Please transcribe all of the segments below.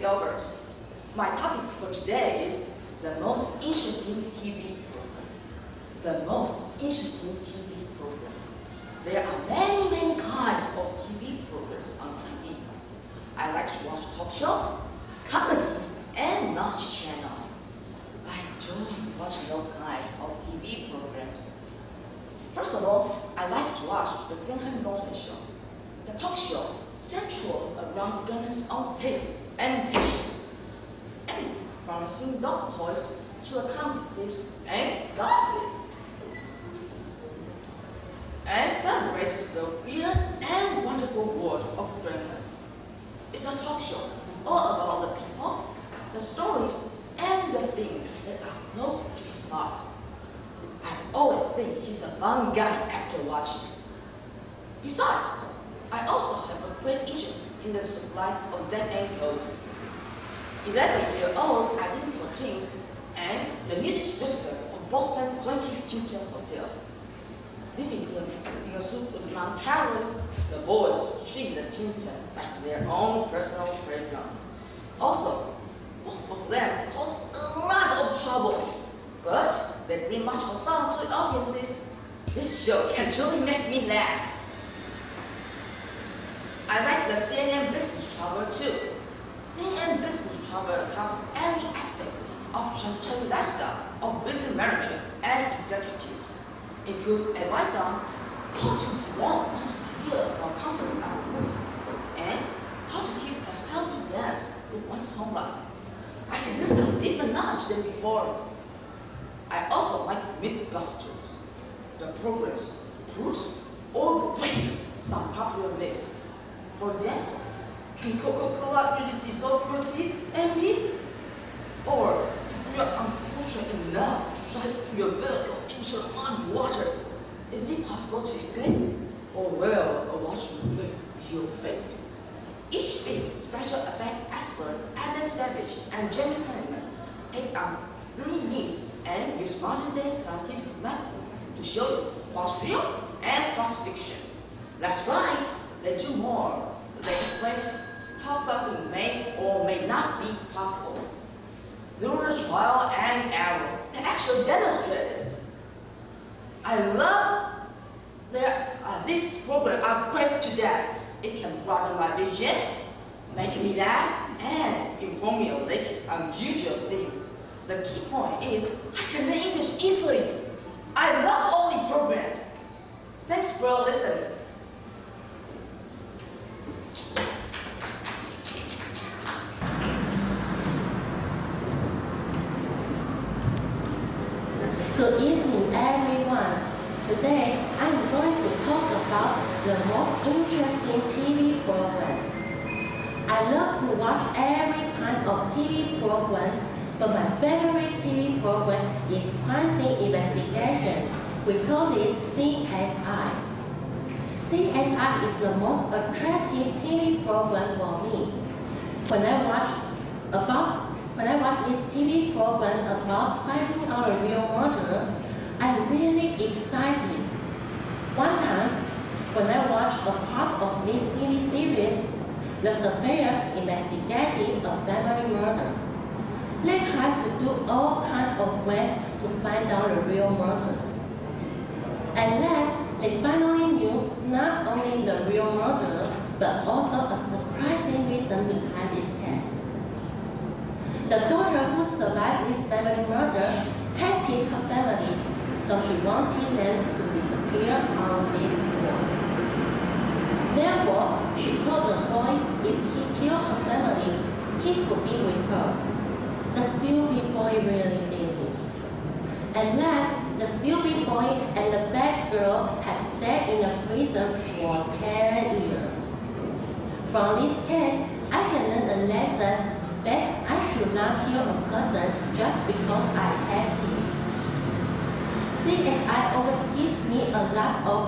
is Albert. My topic for today is the most interesting TV program. The most interesting TV program. There are many kinds of TV programs on TV. I like to watch talk shows, comedy, and knowledge channel. I enjoy watching those kinds of TV programs. First of all, I like to watch the Graham Norton show. The talk show central around Graham's own taste and passion. Everything from singing dog toys to a comedy clips and gossip. And celebrates the weird and wonderful world of Graham. It's a talk show all about the people, the stories, and the things that are close to his heart. I always think he's a fun guy after watching. Besides, I also have a great interest in the life of Zen and Cody. 11-year-old identical twins and the newest visitor of Boston's swanky Timpton Hotel. Living in a suit with Mount Calvary, the boys treat the Timpton like their own personal playground. Also, both of them cause a lot of troubles, but they bring much of fun to the audiences. This show can truly make me laugh. I like the CNN Business Traveler too. CNN Business Traveler covers every aspect of transitory lifestyle of business managers and executives. Includes advice on how to develop one's career while constantly on the move, and how to keep a healthy balance with one's home life. I can listen to different knowledge than before. I also like Mythbusters. The programs proves or break some popular myth. For example, can Coca-Cola really dissolve your teeth and meat? Or if you are unfortunate enough to drive your vehicle into muddy water, is it possible to escape? Or will a watcher with your fate? Each week, special effect expert Adam Savage and Jamie Hanneman take on 3 myths and use modern-day scientific methods to show you what's real and what's fiction. That's right, they do more. They explain how something may or may not be possible. Through a trial and error, they actually demonstrated. I love this program are great to that. It can broaden my vision, make me laugh, and inform me on latest unusual things. The key point is I can learn English easily. I love all the programs. Thanks for listening. Good evening, everyone. Today, I'm going to talk about the most interesting TV program. I love to watch every kind of TV program, but my favorite TV program is Crime Scene Investigation. We call it CSI. CSI is the most attractive TV program for me. When I watch this TV program about finding out a real murder, I'm really excited. One time, when I watched a part of this TV series, the surveyors investigated a family murder. They tried to do all kinds of ways to find out the real murder. At last, they finally knew not only the real murderer, but also a surprising reason behind this case. The daughter who survived this family murder hated her family, so she wanted them to disappear on this world. Therefore, she told the boy if he killed her family, he could be with her. The stupid boy really did it. At last, the stupid boy and the bad girl have stayed in a prison for 10 years. From this case, I can learn a lesson that I should not kill a person just because I hate him. CSI always gives me a lot of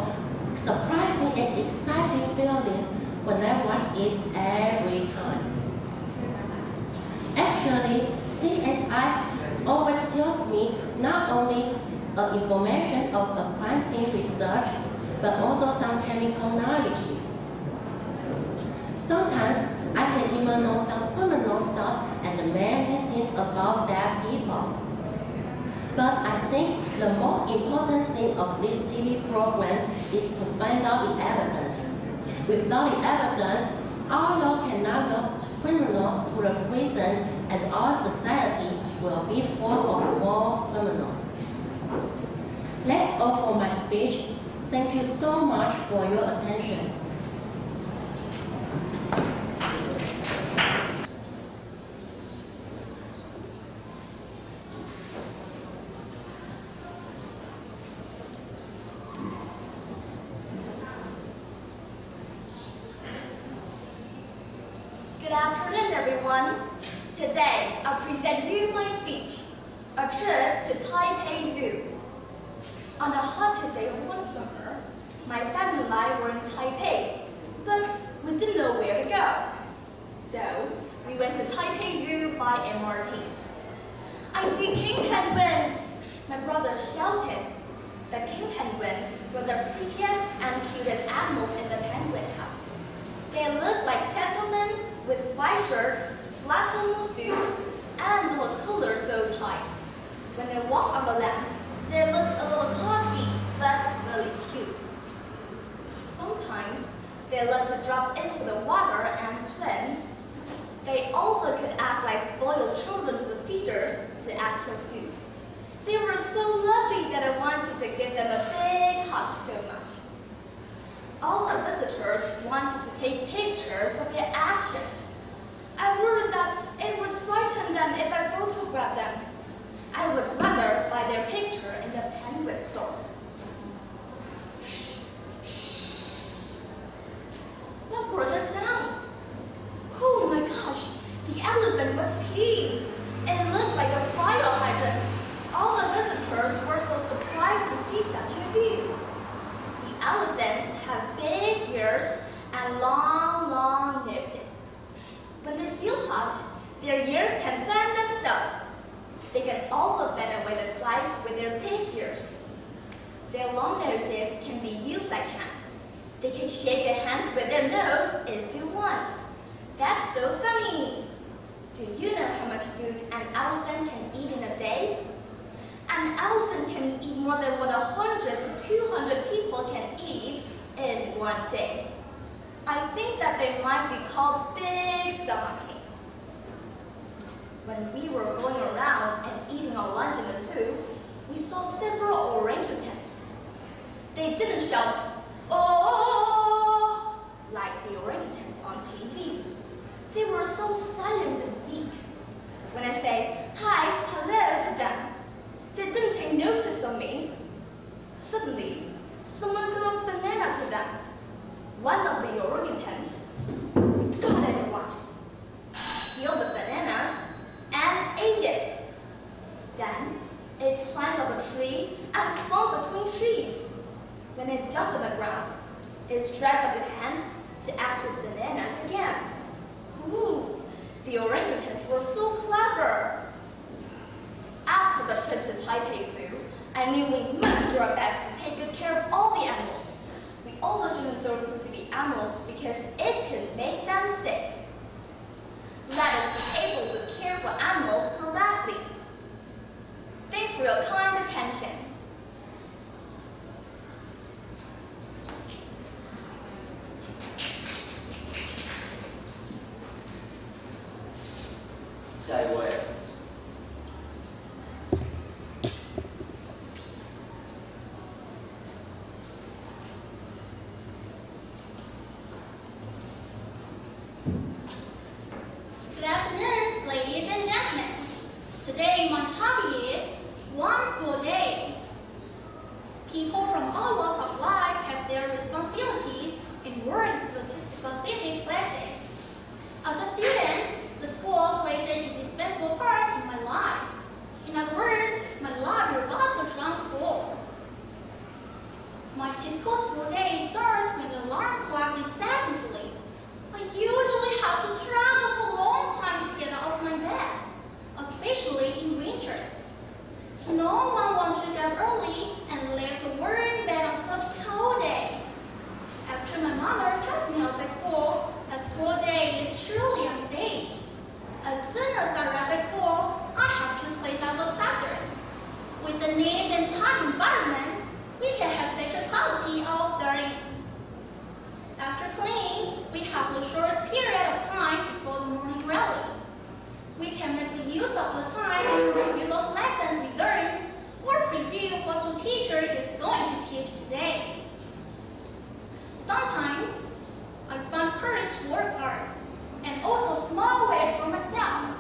surprising and exciting feelings when I watch it every time. Actually, CSI always tells me not only information of a crime scene research, but also some chemical knowledge. Sometimes I can even know some criminal stuff The most important thing of this TV program is to find out the evidence. Without the evidence, our law cannot lock criminals to the prison, and our society will be full of more criminals. That's all for my speech. Thank you so much for your attention. Good afternoon, everyone. Today, I'll present you my speech, A Trip to Taipei Zoo. On the hottest day of one summer, my family and I were in Taipei, but we didn't know where to go. So, we went to Taipei Zoo by MRT. I see king penguins! My brother shouted. The king penguins were the prettiest and cutest animals in the penguin house. They looked like gentlemen with white shirts, black formal suits, and little colored bow ties. When they walked on the land, they looked a little cocky, but really cute. Sometimes they loved to drop into the water and swim. They also could act like spoiled children with feeders to act for food. They were so lovely that I wanted to give them a big hug so much. All the visitors wanted to take pictures of their actions. I worried that it would frighten them if I photographed them. I would rather buy their picture in the penguin store. What were the sounds? Oh my gosh, the elephant was peeing. It looked like a fire hydrant. All the visitors were so surprised to see such a view. The elephants have big ears and long, long noses. When they feel hot, their ears can fan themselves. They can also fan away the flies with their big ears. Their long noses can be used like hands. They can shake their hands with their nose if you want. That's so funny. Do you know how much food an elephant can eat in a day? An elephant can eat more than what 100 to 200 people can eat in one day. I think that they might be called big stomachaches. When we were going around and eating our lunch in the zoo, we saw several orangutans. They didn't shout, "Oh!" like the orangutans on TV. They were so silent and weak. When I say hi, hello to them, they didn't take notice of me. Suddenly, someone threw a banana to them. One of the orangutans got it at once, peeled the bananas, and ate it. Then, it climbed up a tree and swung between trees. When it jumped on the ground, it stretched out its hands to act with bananas again. Ooh, the orangutans were so clever. After the trip to Taipei Zoo, I knew we must do our best to take good care of all the animals. We also shouldn't throw food to the animals because it could make them sick. Let us be able to care for animals correctly. Thanks for your kind attention. Good afternoon, ladies and gentlemen. Today my topic is One School Day. People from all walks of life have their responsibilities and work in specific places. As a student, the school plays an indispensable part in my life. In other words, my life revolves around school. My typical school day starts when the alarm clock resets instantly. I usually have to struggle for a long time to get out of my bed, especially in winter. No one wants to get up early and leave a warm bed on such cold days. After my mother drops me off at school, a school day is truly on stage. As soon as I arrive at school, I have to clean up the classroom. With the neat and tidy We can make the use of the time to review those lessons we learned or preview what the teacher is going to teach today. Sometimes, I find courage to work hard and also small ways for myself.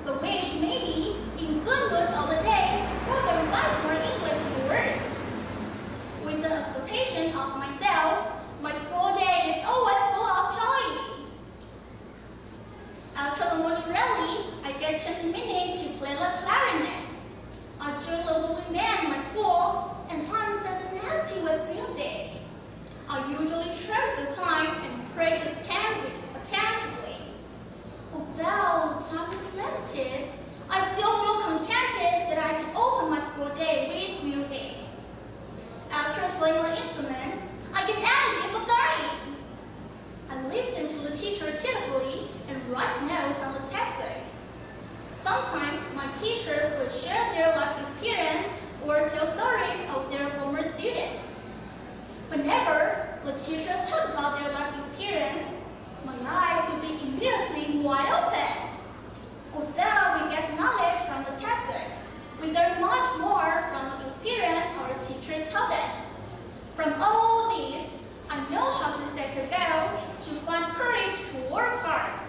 The wish may be in good mood all the day or the write more English words. With the expectation of myself, my school day is always full of joy. After the morning rally, I get 20 minutes to play the clarinet. I join the little band in my school, and I'm fascinated with music. I usually cherish the time and practice attentively. Although the time is limited, I still feel contented that I can open my school day with music. After playing the instruments, I get energy for learning. I listen to the teacher carefully and write notes on the textbook. Sometimes my teachers will share their life experience or tell stories of their former students. Whenever the teacher talks about their life experience, my eyes will be immediately wide open. Although we get knowledge from the textbook, we learn much more from the experience our teacher told us. From all these, I know how to set a goal, to find courage to work hard,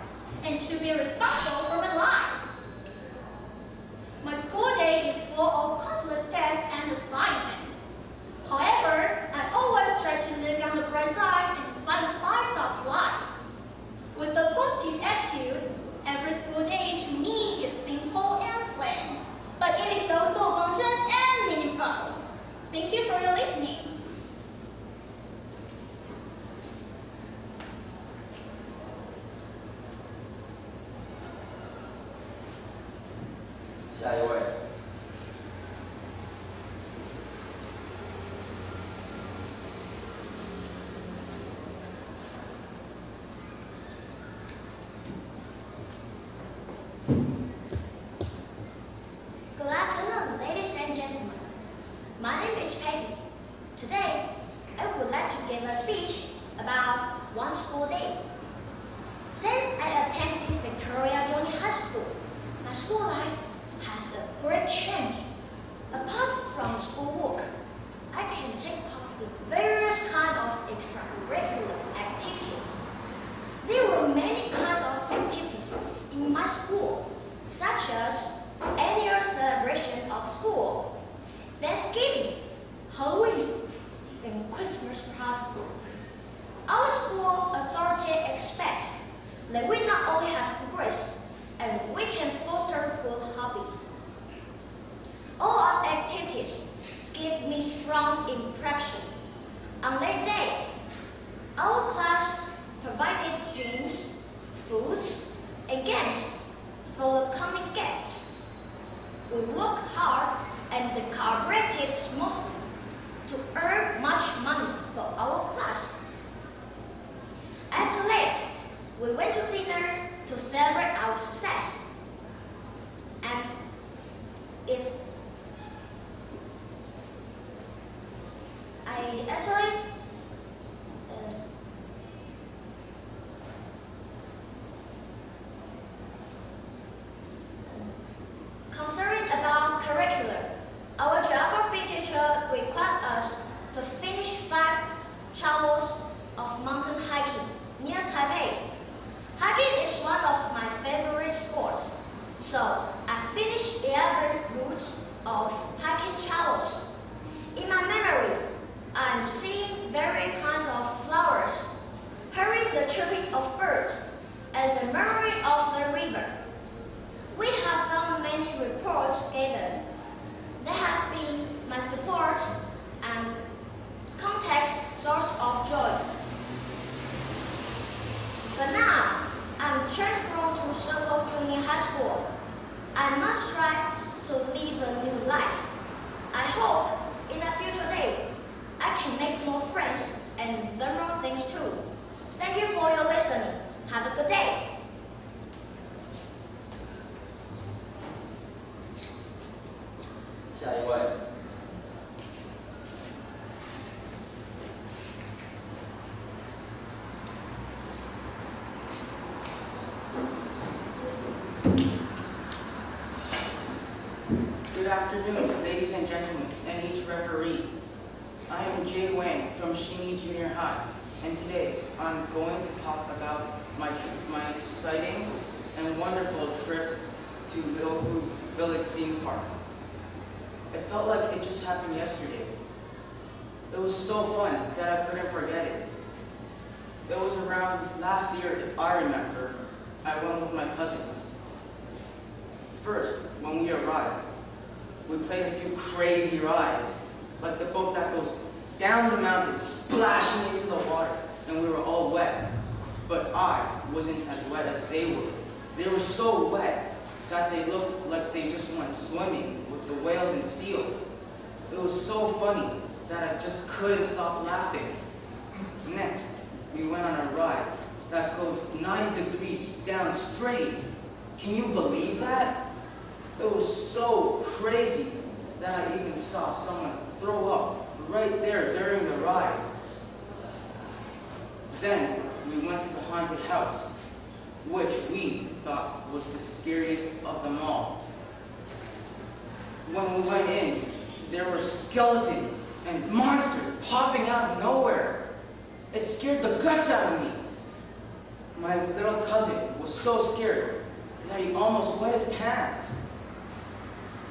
and to be responsible for my life. My school day is full of countless tests and assignments. However, I always try to look on the bright side and find the spice of life. With a positive attitude, every school day to me is simple and plain, but it is also abundant and meaningful. Thank you for your listening. 下一位。Good afternoon, ladies and gentlemen. My name is Peggy. Today, I would like to give a speech about one school day. Since I attended Victoria Junior High School, my school life has a great change. Apart from schoolwork, I can take part in various kinds of extracurricular activities. There were many kinds of activities in my school, such as annual celebration of school, Thanksgiving, Halloween, and Christmas party. Our school authority expects that we not only have progress, and we can foster good hobby. All of activities give me strong impression. On that day, our class provided drinks, foods, and games for the coming guests. We worked hard and cooperated smoothly to earn much money for our class. After that, we went to dinner to celebrate our success. And if I actually concerning about curriculum, our geography teacher required us to finish 5 travels of mountain hiking near Taipei. Hiking is one of my favorite sports, so I finished 11 routes of hiking travels. In my memory, I'm seeing various kinds of flowers, hearing the chirping of birds, and the murmuring of the river. We have done many reports together. They have been my support and context source of joy. But now, I'm transferred to Circle Junior High School. I must try to live a new life. I hope in a future day, I can make more friends and learn more things too. Thank you for your listening. Have a good day. 下一位。afternoon, ladies and gentlemen, and each referee. I am Jay Wang from Shinyi Junior High, and today I'm going to talk about my exciting and wonderful trip to Little Food Village theme park. It felt like it just happened yesterday. It was so fun that I couldn't forget it. It was around last year, if I remember. I went with my cousins. First, when we arrived, we played a few crazy rides, like the boat that goes down the mountain, splashing into the water, and we were all wet. But I wasn't as wet as they were. They were so wet that they looked like they just went swimming with the whales and seals. It was so funny that I just couldn't stop laughing. Next, we went on a ride that goes 90 degrees down straight. Can you believe that? It was so crazy that I even saw someone throw up right there during the ride. Then we went to the haunted house, which we thought was the scariest of them all. When we went in, there were skeletons and monsters popping out of nowhere. It scared the guts out of me. My little cousin was so scared that he almost wet his pants.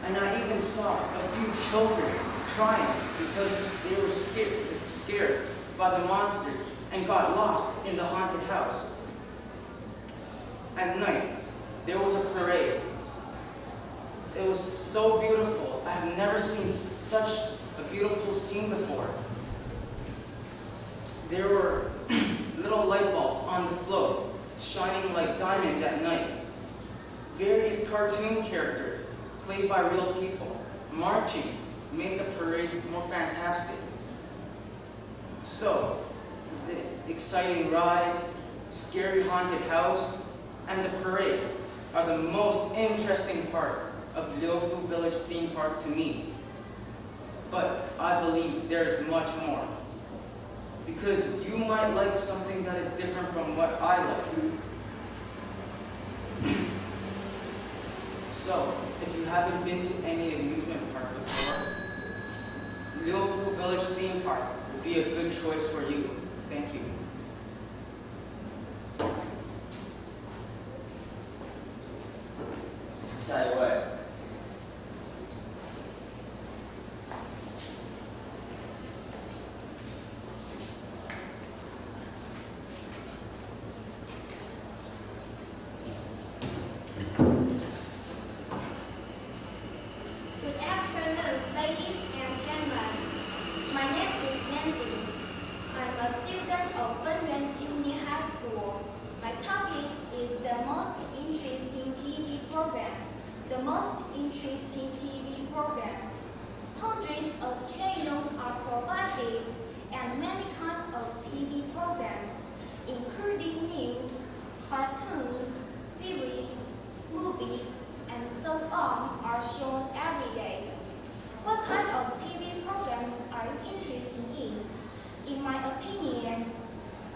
And I even saw a few children crying because they were scared by the monsters and got lost in the haunted house. At night, there was a parade. It was so beautiful. I have never seen such a beautiful scene before. There were little light bulbs on the float, shining like diamonds at night. Various cartoon characters, played by real people, marching, made the parade more fantastic. So, the exciting rides, scary haunted house, and the parade are the most interesting part of Little Food Village theme park to me. But I believe there is much more. Because you might like something that is different from what I like. So, if you haven't been to any amusement park before, Little Food Village theme park will be a good choice for you. Thank you. 下一位。 Good afternoon, ladies and gentlemen. My name is Nancy. I'm a student of Fenyuan Junior High School. My topic is the most interesting TV program. The most interesting TV program. Hundreds of channels are provided and many kinds of TV programs, including news, cartoons, series, movies, and so on are shown every day. What kind of TV programs are you interested in? In my opinion,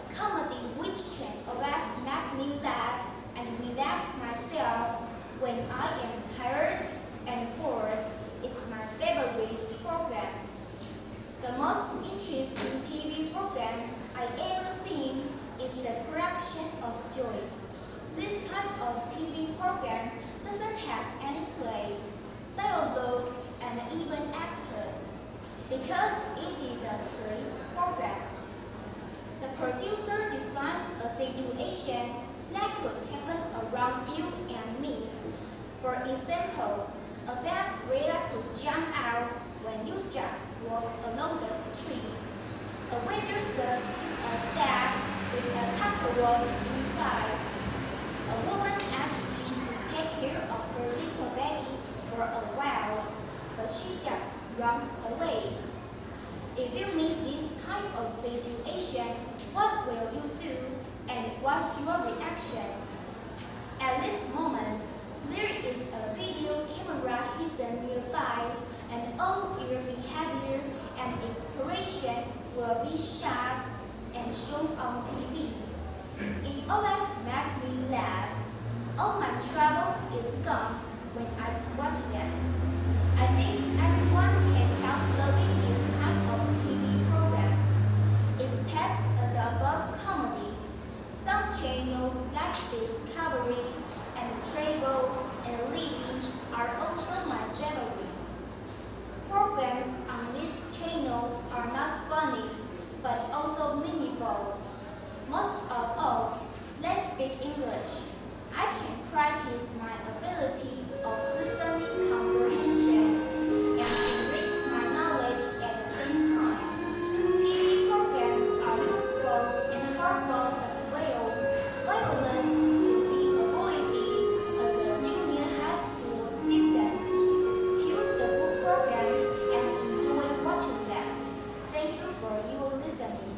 a comedy which can always make me laugh and relax myself when I am tired and bored is my favorite program. The most interesting TV program I ever seen is The Correction of Joy. This type of TV program doesn't have any plays, dialogue, and even actors, because it is a trade program. The producer designs a situation that could happen around you and me. For example, a bad breeder could jump out when you just walk along the street. A waiter serves a staff with a cockroach inside. A woman asks you to take care of her little baby for a while, but she just runs away. If you meet this kind of situation, what will you do and what's your reaction? At this moment, there is a video camera hidden nearby, and all your behavior and expression will be shot and shown on TV. It always makes me laugh. All my trouble is gone when I watch them. I think everyone can help loving this kind of TV program. It's packed above comedy. Some channels like Discovery and Travel and Living are also my favorites. Programs on these channels are not funny, but also meaningful. Most of all, let's speak English. I can practice my ability of listening comprehension and enrich my knowledge at the same time. TV programs are useful and harmful as well. Violence should be avoided as a junior high school student. Choose the good program and enjoy watching them. Thank you for your listening.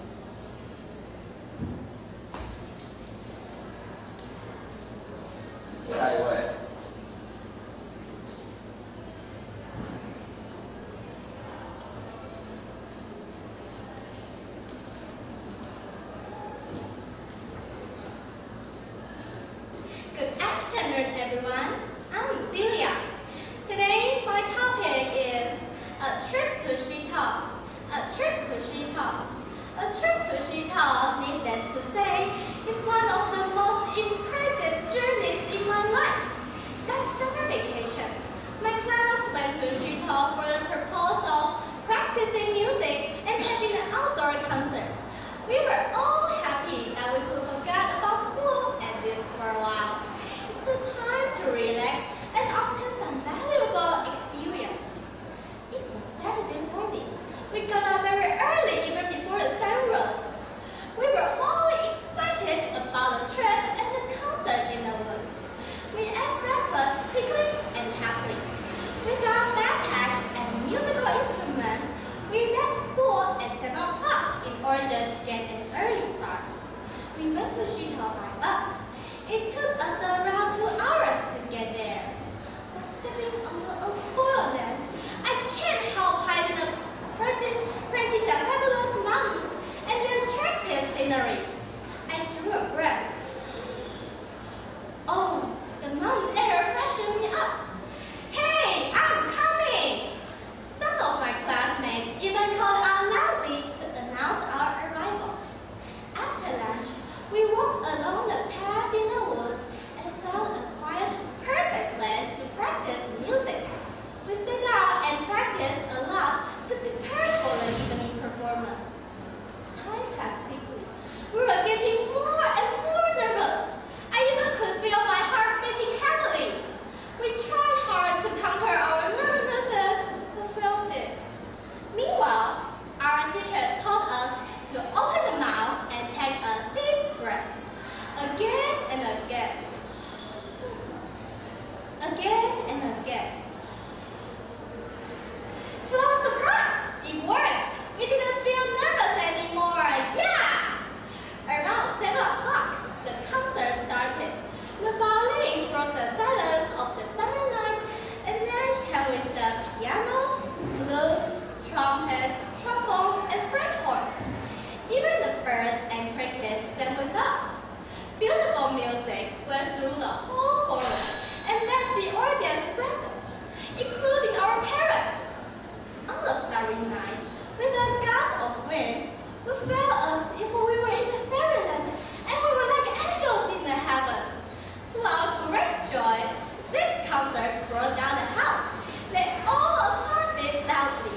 Good afternoon, everyone. I'm Celia. Today, my topic is a trip to Shito. A trip to Shito. A trip to Shito, needless to say, is one of the most impressive journeys in my life. Last summer vacation, my class went to Shito for the purpose of practicing music and having an outdoor concert. We were all happy that we could forget about school and this for a while. It's the time to relax and obtain some valuable experience. It was Saturday morning. We got up very early, even before the sun rose. We were all excited about the trip and the concert in the woods. We ate breakfast quickly and happily. With our backpacks and musical instruments, we left school at 7 o'clock in order to get an early start. We went to Shito by bus. It took us around 2 hours to get there. But stepping on the unspoiled land, I can't help hiding the praising the fabulous mountains and the attractive scenery. I drew a breath. Oh, the mountain air freshened me up. Hey, I'm coming! Some of my classmates even called out loudly to announce our arrival. After lunch, we walked along the path in the woods and found a quiet, perfect place to practice music. We sat down and practiced a lot to prepare for the evening performance. Time passed quickly. We were getting more and more nervous. I even could feel my heart beating heavily. We tried hard to conquer our nervousness, but failed it. Meanwhile, our teacher told us to open the mouth and take a deep breath. Again and again. Again and again. To our surprise, it worked. We didn't feel nervous anymore. Yeah! Around 7 o'clock, the concert started. The violin broke the silence of the summer night, and then came with the pianos, flutes, trumpets, trombones, and French horns. Even the birds and crickets sang with us. Beautiful music went through the whole forest, and then the audience brought us, including our parents. On the starry night, with a gust of wind, we felt as if we were in fairyland, and we were like angels in the heaven. To our great joy, this concert brought down the house. They all applauded loudly.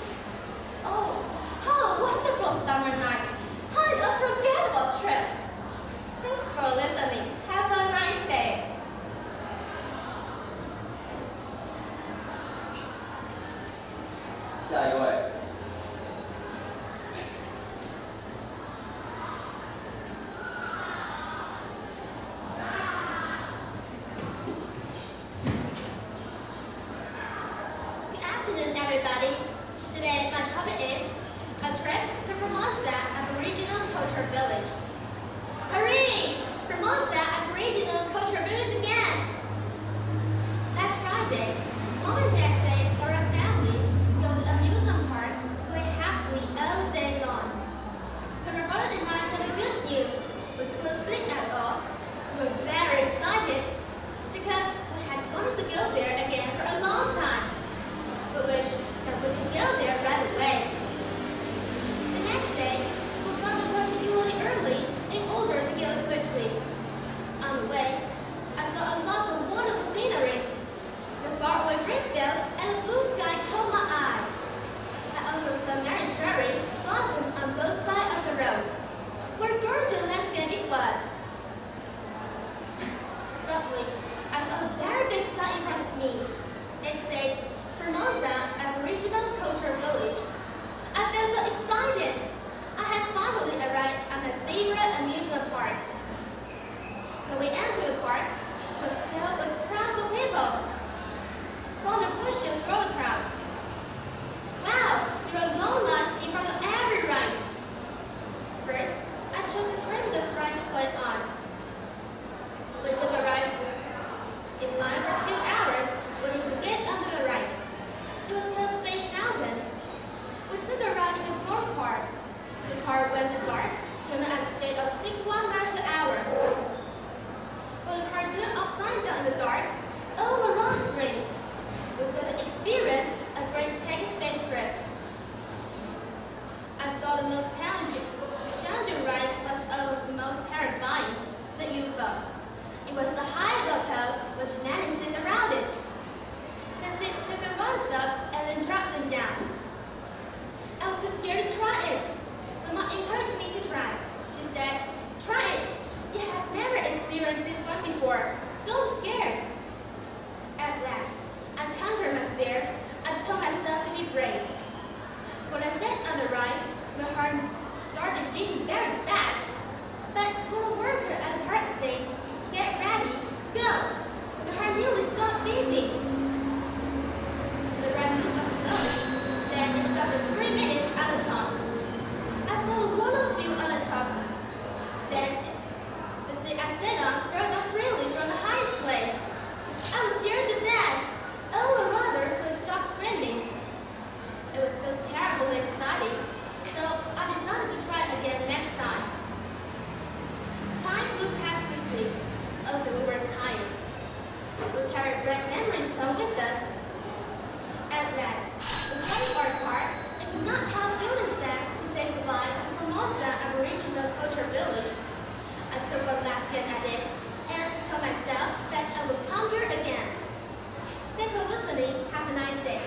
Oh, how a wonderful summer night! How an unforgettable trip! Thanks for listening. Have a nice day. Good afternoon, everybody. Today, my topic is a trip to Formosa Aboriginal Culture Village. Hooray! Formosa Aboriginal Culture Village again! Last Friday, Mom and Dad said for a family to go to amusement park to play happily all day long. When my brother and I got the good news, we couldn't sleep at all. We were very excited because we had wanted to go there again car went dark, turning at a speed of 61 miles per hour. When the car turned upside down in the dark, all around screamed. We could experience a great take-and-spin trip. I thought the most challenging ride was the most terrifying, the UFO. It was a high lapel with many seats around it. The seat took the ones up and then dropped them down. I was too scared to try it. Mama encouraged me to try. She said, "Try it. You have never experienced this one before. Don't scare." At last, I conquered my fear. I told myself to be brave. When I sat on the ride, my heart started beating very fast. But when the worker at the park said, "Get ready, go," my heart nearly stopped beating. The ride moved us slowly. Then it stopped for 3 minutes at a time. I saw a wonderful view on the top. Then the seat I sat on fell down freely from the highest place. I was scared to death. All the rider could stop screaming. It was still terribly exciting, so I decided to try again next time. Time flew past quickly, although we were tired. We carried great memories home with us. At last, we carried our car and could not help feeling sad to say goodbye to Formosa Aboriginal Culture Village. I took one last look at it and told myself that I would come here again. Thanks for listening. Have a nice day.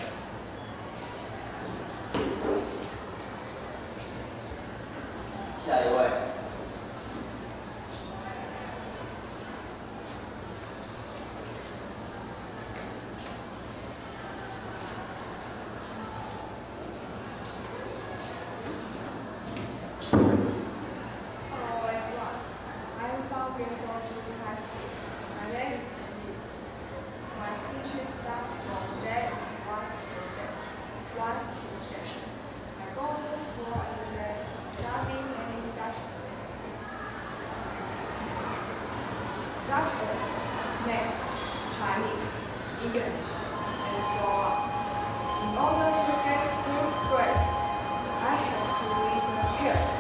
下一位。Hello everyone, I am from Greenville Junior High School. My name is Ji. My speech is that for today is once project. I go to school every day to study many subjects, such as math, Chinese, English, and so on. In order to get good grades, I have to listen carefully.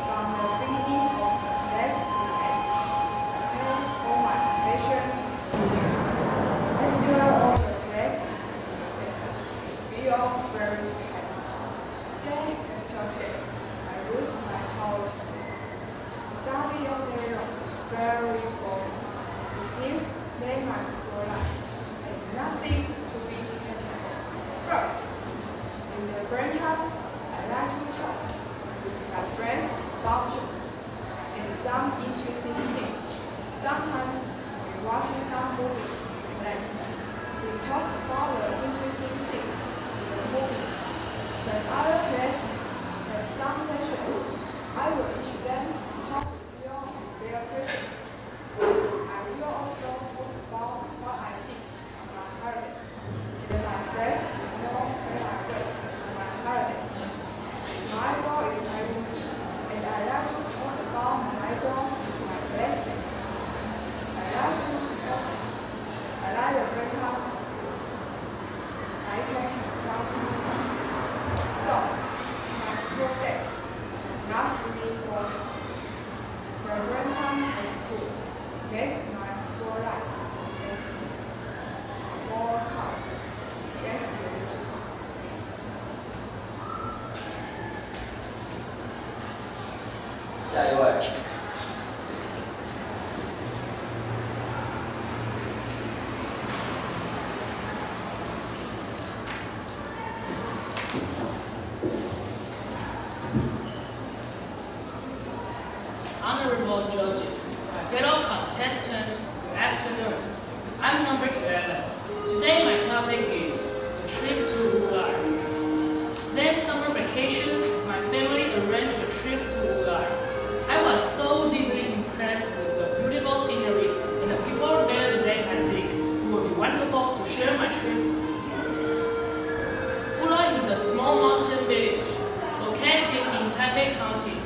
From the beginning of the class to the end, I pay all my attention to the teacher. After all the class is completed, I feel very tired. Then after that, I lose my whole time. Study all day long is very boring. It seems that my school life has nothing to be happy for. But in the break time, I like to talk with my friends about jokes and some interesting things. Sometimes we watch some movies in class. We talk about the interesting things in the movies. When other classmates have some questions, I will teach them how to deal with their questions. I will also talk about what I did on my holidays. And my friends will know where I went on my holidays. My goal is my room, and I like to talk about my dog with my classmates. I like the breakout at school. I can have some free time. So, my school days are not really boring. The breakout at school makes my school life more calm. Yes, yes. 下一位。Honorable judges, my fellow contestants, good afternoon. I'm number 11. Today my topic is a trip to Ulai. Next summer vacation, my family arranged a trip to Ulai. I was so deeply impressed with the beautiful scenery and the people there that I think it would be wonderful to share my trip with you. Ulai is a small mountain village located in Taipei County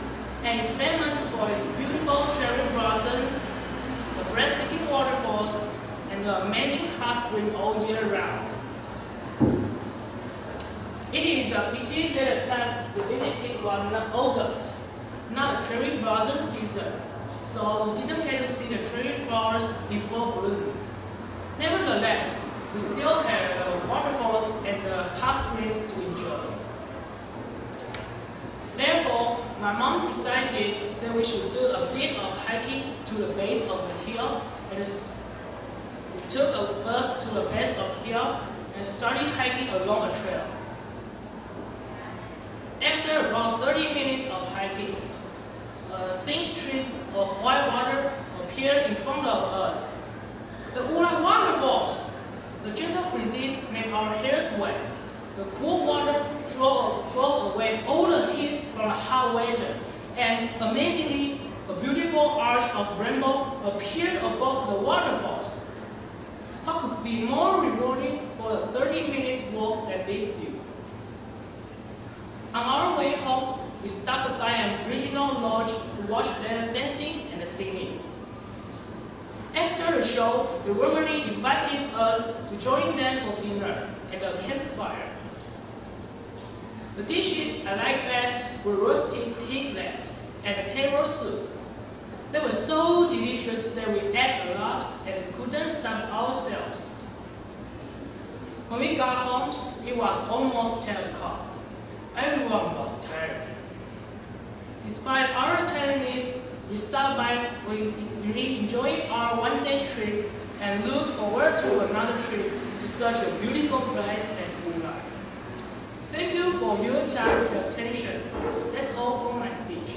and is famous for its beautiful cherry blossoms, the breathtaking waterfalls, and the amazing hot spring all year round. It is a pity that the time limited was not August, not a cherry blossom season, so we didn't get to see the cherry flowers in full bloom. Nevertheless, we still have the waterfalls and the hot springs to enjoy. Therefore, my mom decided that we should do a bit of hiking to the base of the hill, and we took a bus to the base of the hill and started hiking along a trail. After about 30 minutes of hiking, a thin stream of white water appeared in front of us. The Ula waterfalls! The gentle breezes made our hairs wet. The cool water drove away all the heat from the hot weather, and amazingly, a beautiful arch of rainbow appeared above the waterfalls. What could be more rewarding for a 30 minutes walk than this view? On our way home, we stopped by an regional lodge to watch their dancing and singing. After the show, they warmly invited us to join them for dinner at a campfire. The dishes I liked best were roasted piglet and taro soup. They were so delicious that we ate a lot and couldn't stop ourselves. When we got home, it was almost 10 o'clock. Everyone was tired. Despite our tiredness, we stopped by, we really enjoyed our one-day trip and look forward to another trip to such a beautiful place as Ula. Thank you for your time and attention. That's all for my speech.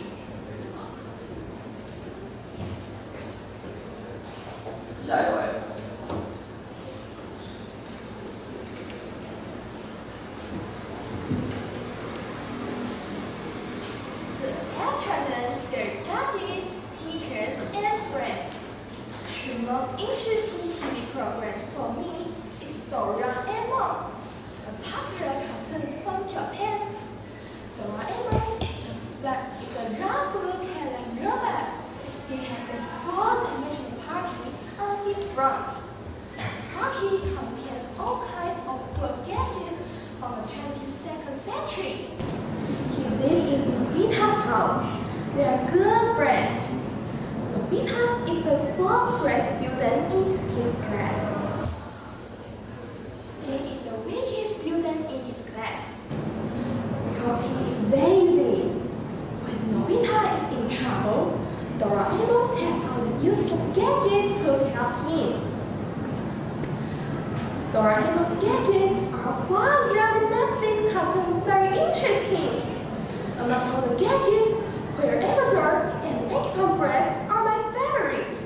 下一位。Good afternoon, dear judges, teachers, and friends. The most interesting TV program for me is Doraemon, a popular cartoon from Japan. Doraemon is a round blue cat like robot. He has a 4-dimensional party on his front. His party contains all kinds of good gadgets from the 22nd century. He lives in Nobita's house. They are good friends. Nobita is the 4th grade student in his class. He is the weakest student in his class because he is lazy. When Nobita is in trouble, Doraemon has a useful gadget to help him. Doraemon's gadgets are what really makes this cartoon very interesting. Among all the gadgets, Wherever Door and Eggplant Bread are my favorites.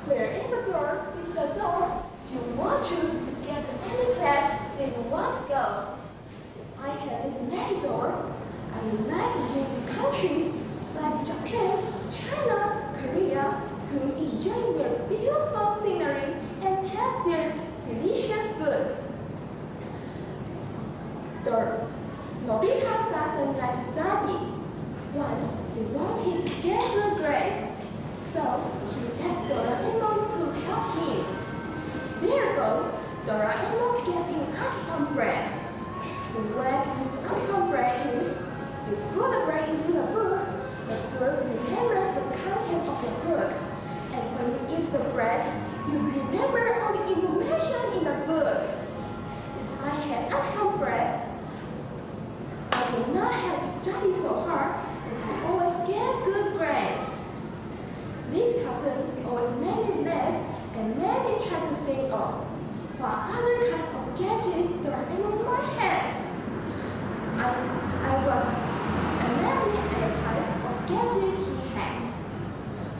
Wherever Door is a door you want to get to any class that you want to go. I have this magic door. I would like to visit countries like Japan, China, Korea to enjoy their beautiful scenery and taste their delicious food. Nobita doesn't like to study. Once he wanted to get good grades, so he asked Doraemon to help him. Therefore, Doraemon gave him honeycomb bread. The way to use honeycomb bread is you put the bread into the book remembers the content of the book, and when you eat the bread, you remember all the information in the book. If I had honeycomb bread, I would not have to study so hard, and I always get good grades. This cartoon always made me mad and made me try to think of what other kinds of gadgets Doraemon might have. I was amazed at the kinds of gadgets he has.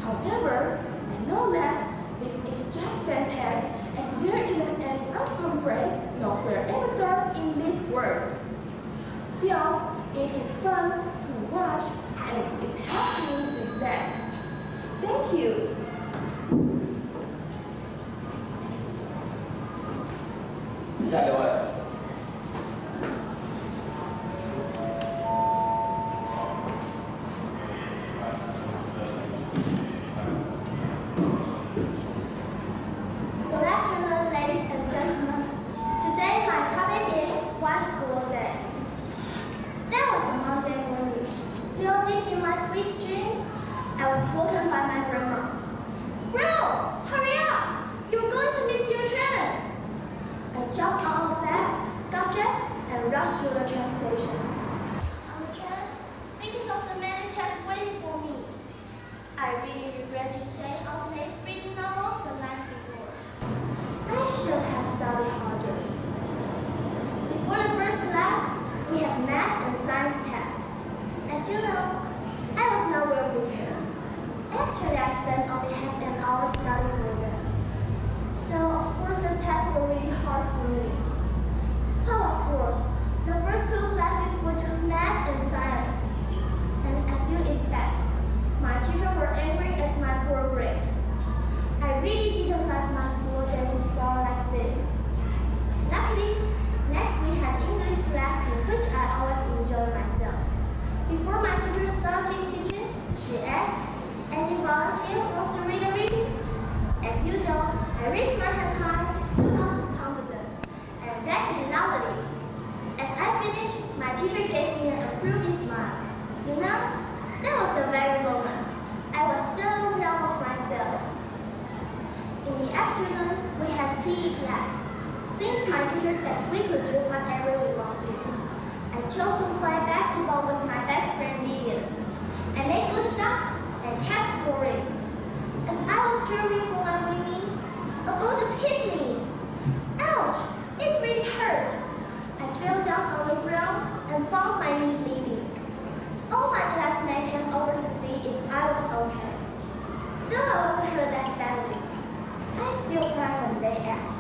However, I know that this is just fantasy and there isn't any honeycomb bread nor wherever door in this world. Still, it is fun to watch and it helps me relax. Thank you. 下一位。Good afternoon, ladies and gentlemen. Today my topic is One School Day. to the train station. On the train, thinking of the many tests waiting for me. I really regretted staying up late reading novels the night before. I should have studied harder. Before the first class, we had math and science tests. As you know, I was not well prepared. Actually, I spent only half an hour studying for them. So, of course, the tests were really hard for me. What was worse, the first two classes were just math and science. And as you expect, my teachers were angry at my poor grade. I really didn't like my school day to start like this. Luckily, next we had English class in which I always enjoyed myself. Before my teacher started teaching, she asked, "Any volunteer wants to read a reading?" As usual, I raised my hand high, stood up confident, and read it loudly. As I finished, my teacher gave me an approving smile. You know, that was the very moment I was so proud of myself. In the afternoon, we had PE class. Since my teacher said we could do whatever we wanted, I chose to play basketball with my best friend Vivian. I made good shots and kept scoring. As I was cheering for my winning, a ball just hit me. Ouch! It really hurt. I fell down on the ground and found my knee bleeding. All my classmates came over to see if I was okay. Though I wasn't hurt that badly, I still cried when they asked.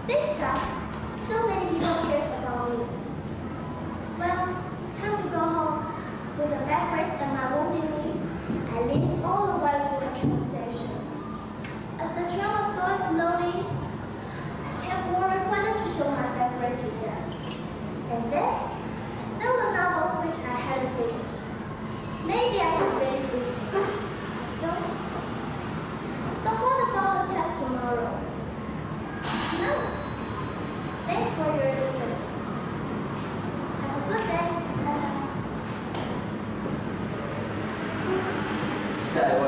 Thank God, so many people cares about me. Well, time to go home. With a back brace and my wounded knee, I limped all the way to the train station. As the train was going slowly, I kept worrying whether to show my back brace to them. And then, there were novels which I hadn't finished. Maybe I can finish it too. But what about the test tomorrow? No. Thanks for your listening. Have a good day. Bye. 下一位。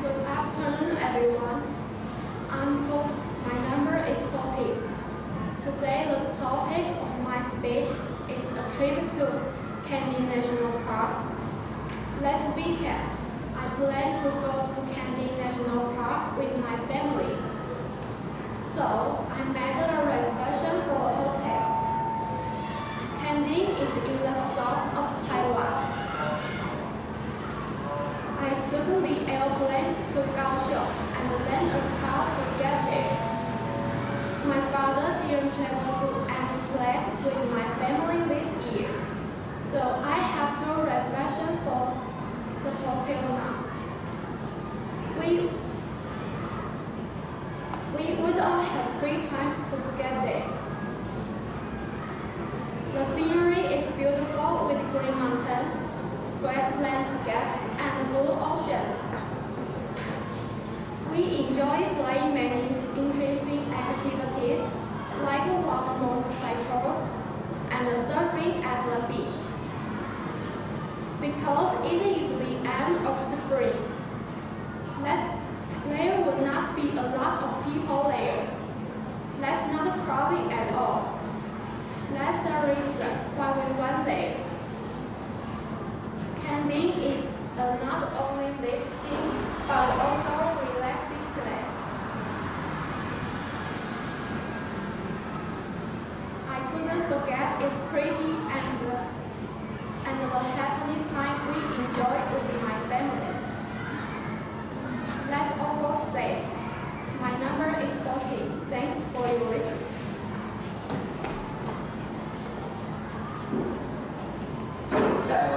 Good afternoon, everyone. My number is 14. Today, the topic of my speech is a trip to Candy National Park. Last weekend, I planned to go to Candy National Park with my family. So, I made a reservation for a hotel. Candy is in the south of Taiwan. I took the airplane to Kaohsiung and then a car to get there. My father didn't travel to any place with my family this year, so I have no reservation for the hotel now. We would all have free time to get there. The scenery is beautiful with green mountains, great landscapes, and blue oceans. We enjoy playing many interesting activities like water motorcycles and surfing at the beach. Because it is the end of spring, there will not be a lot of people there. That's not crowded at all. That's the reason why we went there. Candy is not only visiting but also relaxing place. I couldn't forget its pretty and the happiest time we enjoyed with my family. That's all for today. My number is 14. Thanks for your listening. 下一位。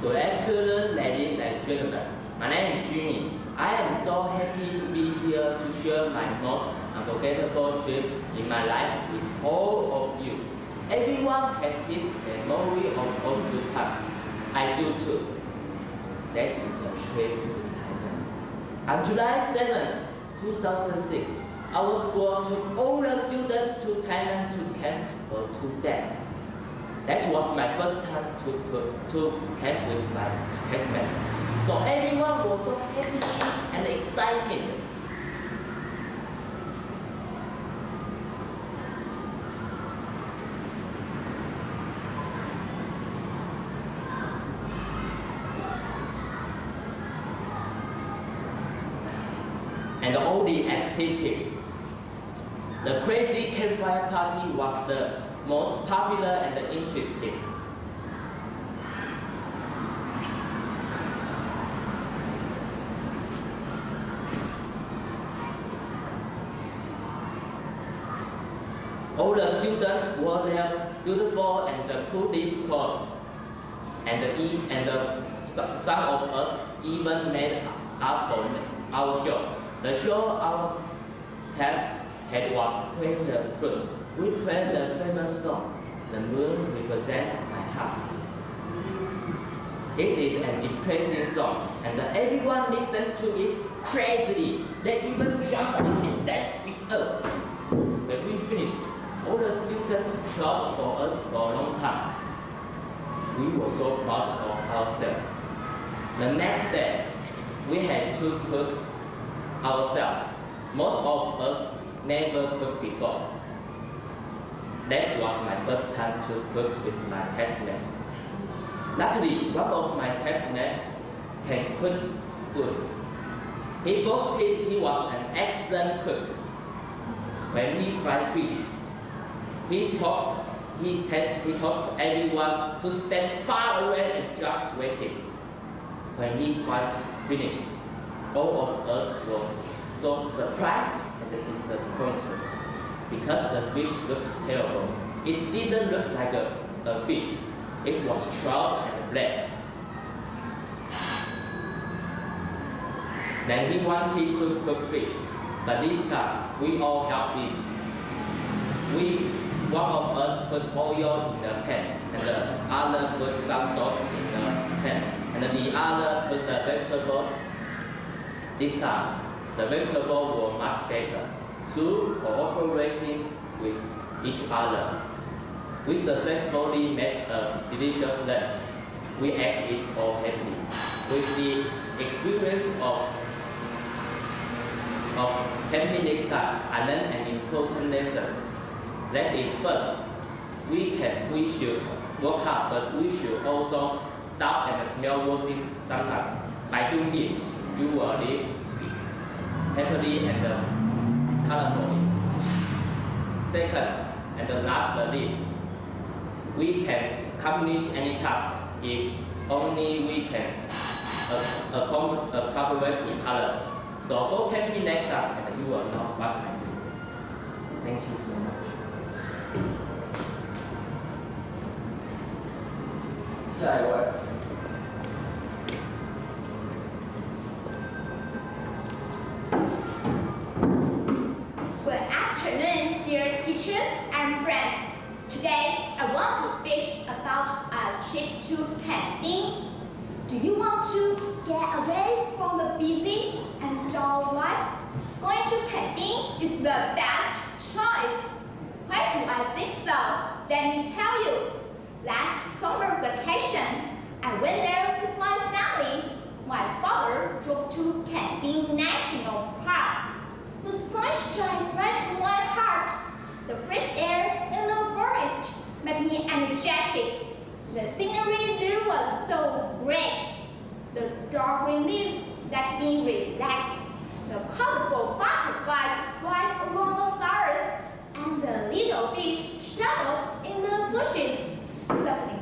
Good afternoon, ladies and gentlemen. My name is Jimmy. I am so happy to be here to share my most unforgettable trip in my life with all of you. Everyone has his memory of old good time. I do too. That is a trip to Thailand. On July 7th, 2006, our school took all the students to Thailand to camp for 2 days. That was my first time to camp with my classmates. So everyone was so happy and excited. And all the activities. The crazy campfire party was the most popular and interesting. All the students wore their beautiful and coolest clothes, some of us even made up for our show. The show our class had was playing the flute. We played the famous song, "The Moon Represents My Heart." It is an impressive song, and everyone listens to it crazily. They even jumped up and danced with us. When we finished, all the students cheered for us for a long time. We were so proud of ourselves. The next day, we had to cook ourselves. Most of us never cooked before. That was my first time to cook with my classmates. Luckily, one of my classmates can cook food. He boasted he was an excellent cook. When we fried fish, he told everyone to stand far away and just waited. When he finished, all of us were so surprised and disappointed because the fish looks terrible. It didn't look like a fish. It was trout and black. Then he wanted to cook fish, but this time we all helped him. One of us put oil in the pan, and the other put some salt in the pan, and the other put the vegetables. This time, the vegetables were much better. Through cooperating with each other, we successfully made a delicious lunch. We ate it all happily. With the experience of camping next time, I learned an important lesson. That is, first, we should work hard, but we should also stop and smell good things sometimes. By doing this, you will live happily and colorfully. Second, and last but least, we can accomplish any task if only we can cooperate with others. So go camping next time and you will know what I do. Thank you so much. 下一位。 Good afternoon, dear teachers and friends. Today, I want to speak about a trip to Canton. Do you want to get away from the busy and dull life? Going to Canton is the best choice. Why do I think so? Let me tell you. Last summer vacation, I went there with my family. My father drove to Canton National Park. The sunshine brightened my heart. The fresh air in the forest made me energetic. The scenery there was so great. The dark green leaves let me relax. The colorful butterflies fly around the flowers, and the little bees shadow in the bushes. Suddenly,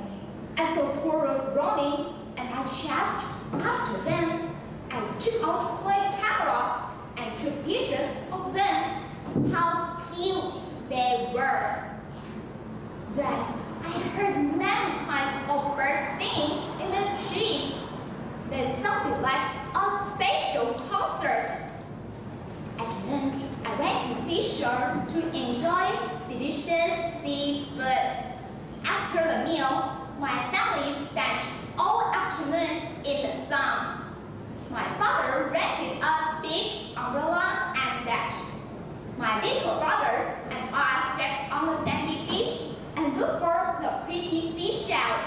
I saw squirrels running, and I chased after them. I took out my camera and took pictures of them. How cute they were. Then I heard many kinds of birds singing in the trees. They sounded like a special concert. At noon, I went to the seashore to enjoy delicious seafood. after the meal, my family spent all afternoon in the sun. My father rented a beach umbrella and stepped. My little brothers and I stepped on the sandy beach and looked for the pretty seashells.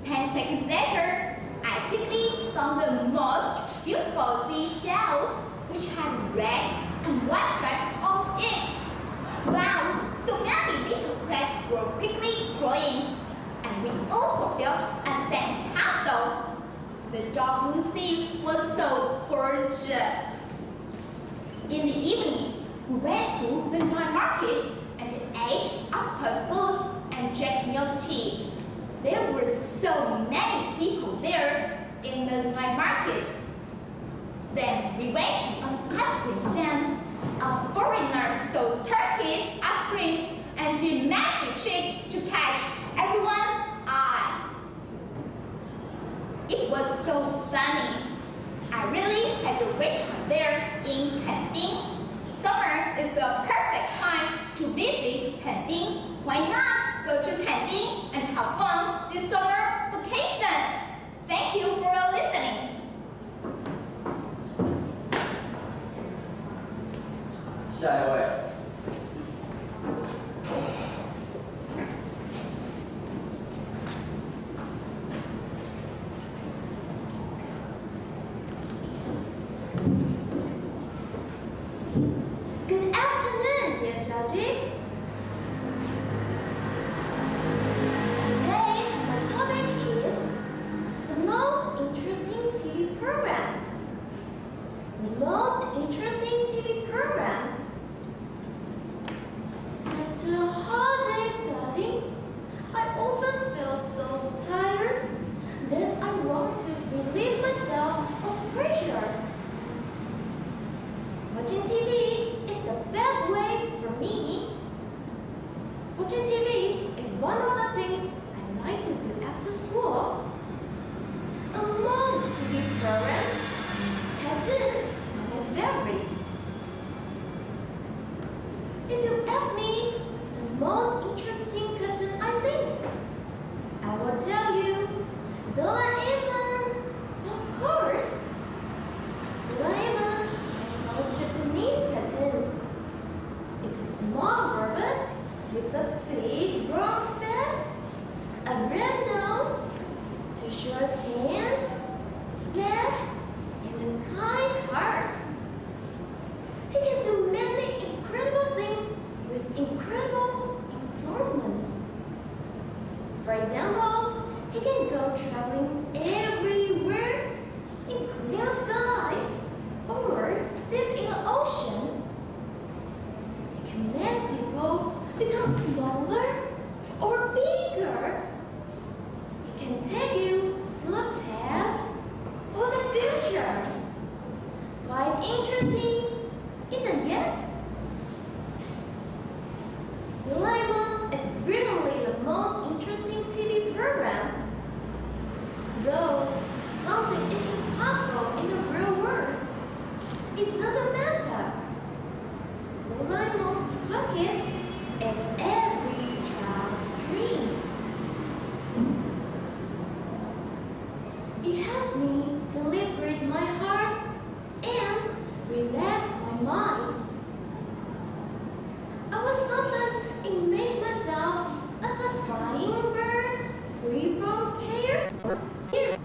10 seconds later, I quickly found the most beautiful seashell, which had red and white stripes on it. Wow, so many little crabs were quickly growing, and we also built a sand castle. The dark blue sea was so gorgeous. In the evening, we went to the night market and ate octopus balls and drank milk tea. There were so many people there in the night market. Then we went to an ice cream stand. A foreigner sold turkey ice cream and did magic trick to catch everyone's eye. It was so funny. I really had a great time there in Kending. Summer is the perfect time to visit Kending. Why not go to Kending and have fun this summer vacation? Thank you for listening. 下一位。 Good afternoon, dear judges. Today, my topic is the most interesting TV program. The most interesting TV program. After a hard day studying, I often feel so tired that I want to relieve myself of pressure. Watching TV is the best way for me. Watching TV is one of the things I like to do after school. Among TV programs, cartoons are my favorite. If you ask me what's the most interesting cartoon I think, I will tell you Doraemon, of course. Doraemon is from a Japanese cartoon. It's a small robot with a big round face, a red nose, two short hands, legs, and a kind heart. He can do many incredible things with incredible instruments. For example, he can go traveling everywhere in clear sky or deep in the ocean. He can make people become smaller or bigger. He can take you to the past or the future. Quite interesting, isn't it? Doraemon is really the most interesting TV program. Though something is impossible in the real world, it doesn't matter. Doraemon's pocket is every child's dream. It helps me to live